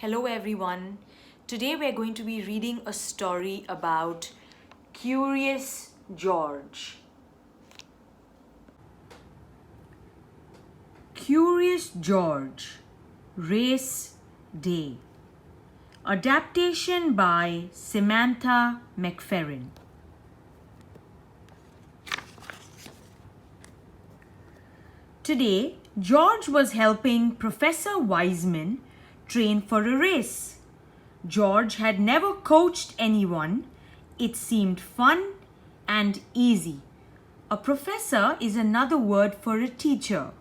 Hello everyone. Today we're going to be reading a story about Curious George. Curious George, Race Day. Adaptation by Samantha McFerrin. Today, George was helping Professor Wiseman train for a race. George had never coached anyone. It seemed fun and easy. A professor is another word for a teacher.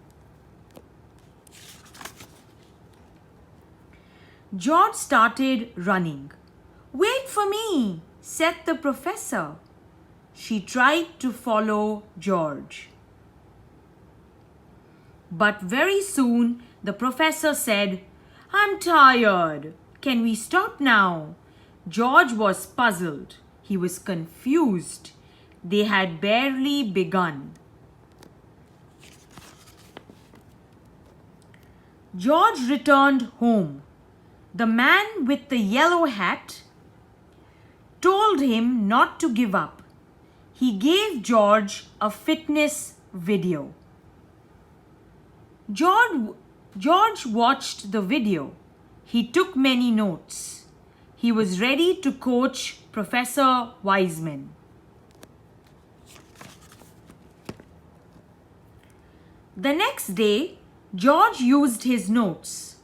George started running. "Wait for me," said the professor. She tried to follow George. But very soon the professor said, "I'm tired. Can we stop now?" George was puzzled. He was confused. They had barely begun. George returned home. The man with the yellow hat told him not to give up. He gave George a fitness video. George watched the video. He took many notes. He was ready to coach Professor Wiseman. The next day, George used his notes.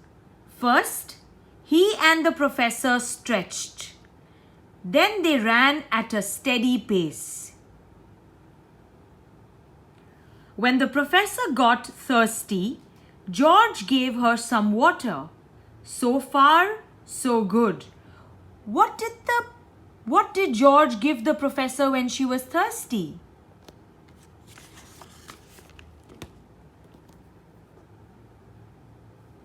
First, he and the professor stretched. Then they ran at a steady pace. When the professor got thirsty, George gave her some water. So far, so good. What did George give the professor when she was thirsty?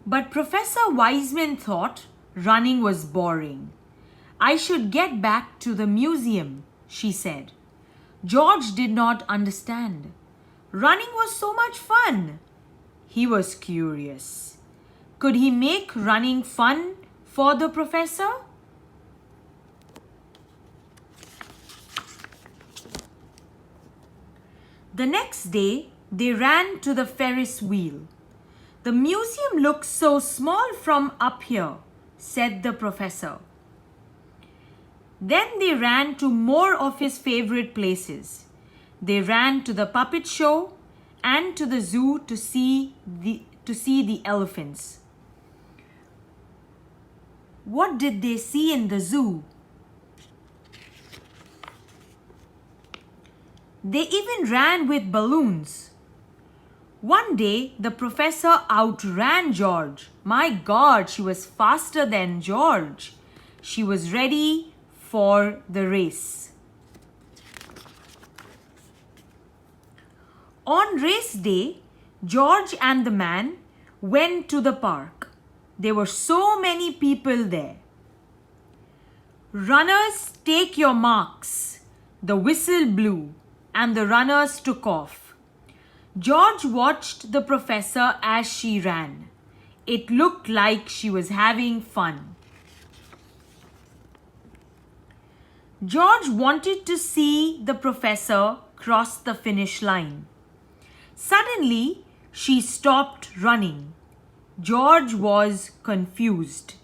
But Professor Wiseman thought running was boring. "I should get back to the museum," she said. George did not understand. Running was so much fun. He was curious. Could he make running fun for the professor? The next day, they ran to the Ferris wheel. "The museum looks so small from up here," said the professor. Then they ran to more of his favorite places. They ran to the puppet show and to the zoo to see the elephants. What did they see in the zoo? They even ran with balloons. One day, the professor outran George. My God, she was faster than George. She was ready for the race. On race day, George and the man went to the park. There were so many people there. "Runners, take your marks." The whistle blew and the runners took off. George watched the professor as she ran. It looked like she was having fun. George wanted to see the professor cross the finish line. Suddenly, she stopped running. George was confused.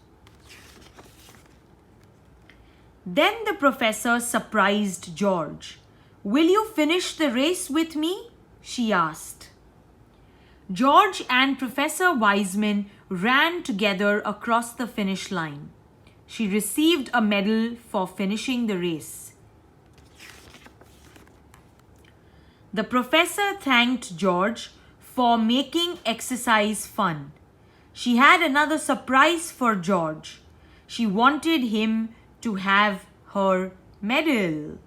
Then the professor surprised George. "Will you finish the race with me?" she asked. George and Professor Wiseman ran together across the finish line. She received a medal for finishing the race. The professor thanked George for making exercise fun. She had another surprise for George. She wanted him to have her medal.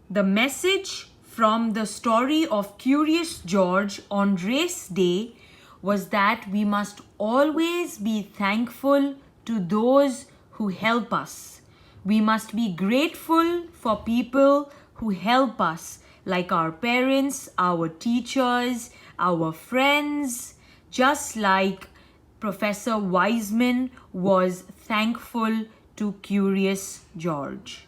The message from the story of Curious George on race day was that we must always be thankful to those who help us. We must be grateful for people who help us, like our parents, our teachers, our friends, just like Professor Wiseman was thankful to Curious George.